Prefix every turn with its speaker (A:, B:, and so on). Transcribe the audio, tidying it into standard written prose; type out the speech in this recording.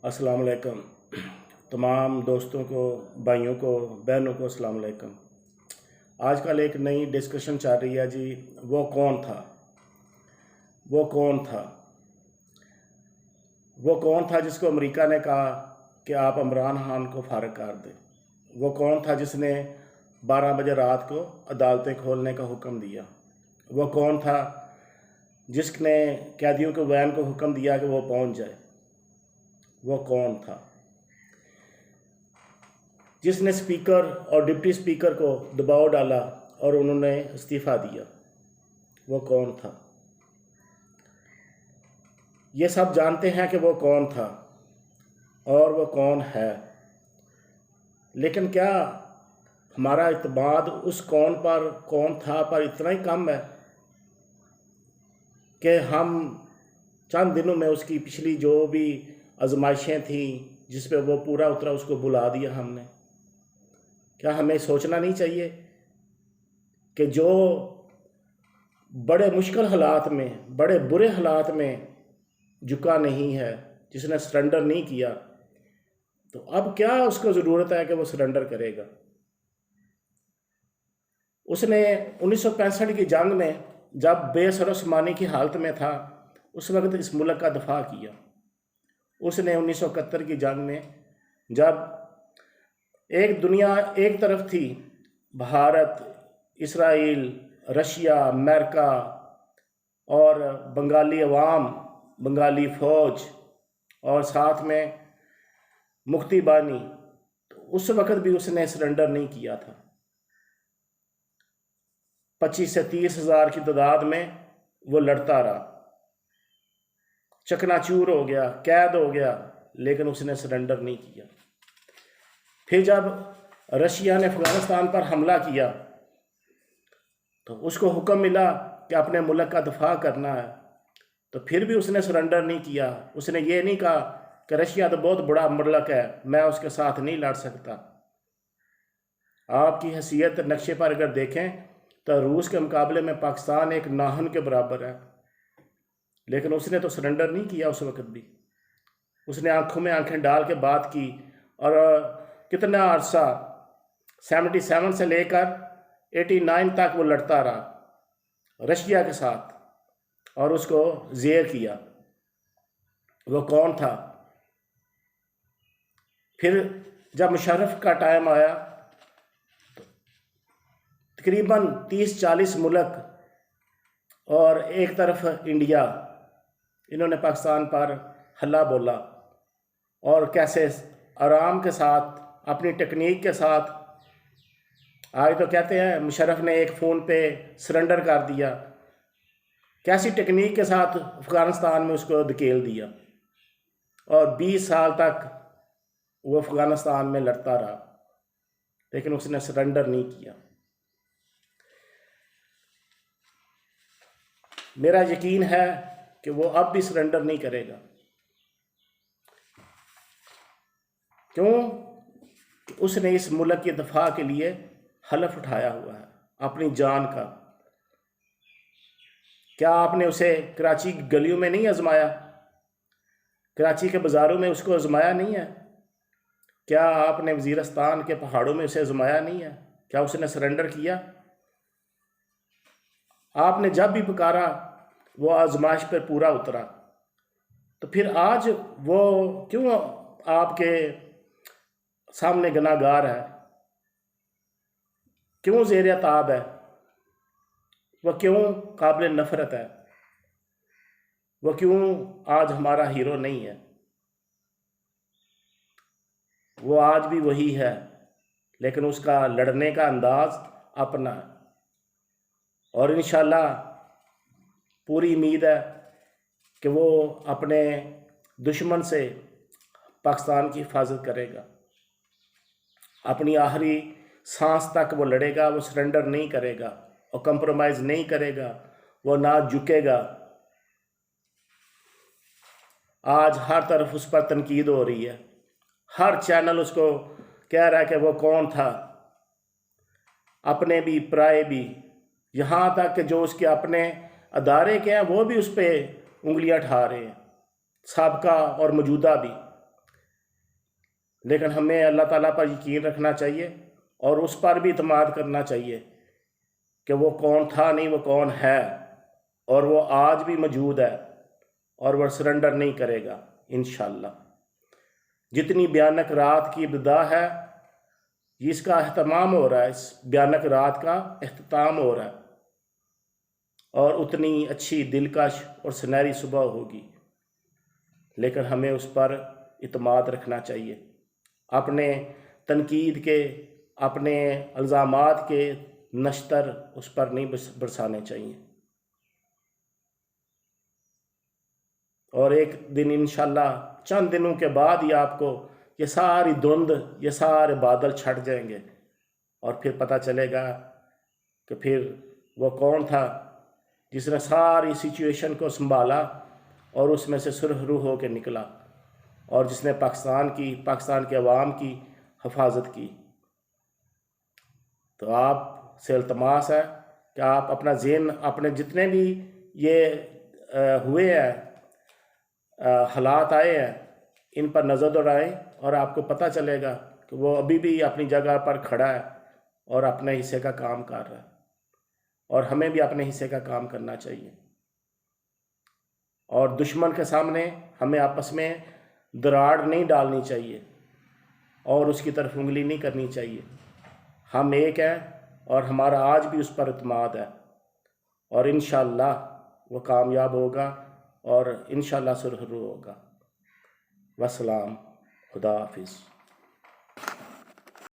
A: अस्सलाम वालेकुम। तमाम दोस्तों को, भाइयों को, बहनों को अस्सलाम वालेकुम। आजकल एक नई डिस्कशन चल रही है जी, वो कौन था। वो कौन था वो कौन था जिसको अमेरिका ने कहा कि आप इमरान खान को फारग कर दें। वो कौन था जिसने 12 बजे रात को अदालतें खोलने का हुक्म दिया। वो कौन था जिसने कैदियों के वैन को हुक्म दिया कि वो पहुंच जाए। वो कौन था जिसने स्पीकर और डिप्टी स्पीकर को दबाव डाला और उन्होंने इस्तीफ़ा दिया। वो कौन था। ये सब जानते हैं कि वो कौन था और वो कौन है, लेकिन क्या हमारा इत्मीनान उस कौन था पर इतना ही कम है कि हम चंद दिनों में उसकी पिछली जो भी आजमाइशें थीं जिस पे वो पूरा उतरा उसको बुला दिया हमने। क्या हमें सोचना नहीं चाहिए कि जो बड़े मुश्किल हालात में, बड़े बुरे हालात में झुका नहीं है, जिसने सरेंडर नहीं किया, तो अब क्या उसको ज़रूरत है कि वो सरेंडर करेगा। उसने 1965 की जंग में जब बेसरसमानी की हालत में था उस वक्त इस मुल्क का दफा किया। उसने 1971 की जंग में जब एक दुनिया एक तरफ थी, भारत, इसराइल, रशिया, अमेरिका और बंगाली अवाम, बंगाली फ़ौज और साथ में मुक्ति बानी, तो उस वक़्त भी उसने सरेंडर नहीं किया था। 25 से 30 हज़ार की तादाद में वो लड़ता रहा, चकनाचूर हो गया, कैद हो गया, लेकिन उसने सरेंडर नहीं किया। फिर जब रशिया ने अफ़गानिस्तान पर हमला किया तो उसको हुक्म मिला कि अपने मुल्क का दफा करना है, तो फिर भी उसने सरेंडर नहीं किया। उसने ये नहीं कहा कि रशिया तो बहुत बड़ा मुल्क है, मैं उसके साथ नहीं लड़ सकता। आपकी हैसियत नक्शे पर अगर देखें तो रूस के मुकाबले में पाकिस्तान एक नाहन के बराबर है, लेकिन उसने तो सरेंडर नहीं किया। उस वक्त भी उसने आंखों में आंखें डाल के बात की और कितना अरसा 77 से लेकर 89 तक वो लड़ता रहा रशिया के साथ और उसको ज़ेर किया। वो कौन था। फिर जब मुशर्रफ का टाइम आया तो तकरीबन 30-40 मुल्क और एक तरफ इंडिया, इन्होंने पाकिस्तान पर हल्ला बोला और कैसे आराम के साथ अपनी टेक्निक के साथ, आज तो कहते हैं मुशर्रफ ने एक फ़ोन पे सरेंडर कर दिया, कैसी टेक्निक के साथ अफ़गानिस्तान में उसको धकेल दिया और 20 साल तक वो अफ़गानिस्तान में लड़ता रहा, लेकिन उसने सरेंडर नहीं किया। मेरा यकीन है कि वो अब भी सरेंडर नहीं करेगा। क्यों? उसने इस मुल्क के दफा के लिए हलफ उठाया हुआ है अपनी जान का। क्या आपने उसे कराची की गलियों में नहीं आजमाया? कराची के बाज़ारों में उसको आजमाया नहीं है? क्या आपने वज़ीरिस्तान के पहाड़ों में उसे आजमाया नहीं है? क्या उसने सरेंडर किया? आपने जब भी पुकारा वो आजमाइश पर पूरा उतरा, तो फिर आज वो क्यों आपके सामने गुनाहगार है? क्यों ज़ेर ताब है? वह क्यों काबिल नफ़रत है? वह क्यों आज हमारा हीरो नहीं है? वो आज भी वही है, लेकिन उसका लड़ने का अंदाज अपना है और इंशाल्लाह पूरी उम्मीद है कि वो अपने दुश्मन से पाकिस्तान की हिफाजत करेगा। अपनी आखिरी सांस तक वो लड़ेगा, वो सरेंडर नहीं करेगा और कंप्रोमाइज़ नहीं करेगा, वो ना झुकेगा। आज हर तरफ उस पर तनकीद हो रही है, हर चैनल उसको कह रहा है कि वो कौन था, अपने भी पराए भी, यहाँ तक कि जो उसके अपने अदारे के हैं वो भी उस पर उंगलियां उठा रहे हैं, साबका और मौजूदा भी। लेकिन हमें अल्लाह ताला पर यकीन रखना चाहिए और उस पर भी इत्मीनान करना चाहिए कि वो कौन था नहीं, वो कौन है, और वो आज भी मौजूद है और वह सरेंडर नहीं करेगा इंशाअल्लाह। जितनी भयानक रात की इब्तिदा है, इसका अहतमाम हो रहा है, इस भयानक रात का अख्ताम हो रहा है, और उतनी अच्छी दिलकश और सुनहरी सुबह होगी। लेकिन हमें उस पर इत्मीनान रखना चाहिए, अपने तनकीद के, अपने इल्ज़ामात के नश्तर उस पर नहीं बरसाने चाहिए। और एक दिन इंशाल्लाह, चंद दिनों के बाद ही आपको ये सारी धुंध, ये सारे बादल छट जाएंगे और फिर पता चलेगा कि फिर वो कौन था जिसने सारी सिचुएशन को संभाला और उसमें से सुरखरू हो के निकला, और जिसने पाकिस्तान के अवाम की हिफाजत की। तो आप से इल्तमास है कि आप अपना ज़हन, अपने जितने भी ये हुए हैं हालात आए हैं, इन पर नज़र दौड़ाएं और आपको पता चलेगा कि वो अभी भी अपनी जगह पर खड़ा है और अपने हिस्से का काम कर रहा है, और हमें भी अपने हिस्से का काम करना चाहिए। और दुश्मन के सामने हमें आपस में दरार नहीं डालनी चाहिए और उसकी तरफ उंगली नहीं करनी चाहिए। हम एक हैं और हमारा आज भी उस पर इत्मीनान है, और इंशाअल्लाह वो कामयाब होगा और इंशाअल्लाह सुरखरू होगा। वस्सलाम, खुदा हाफिज़।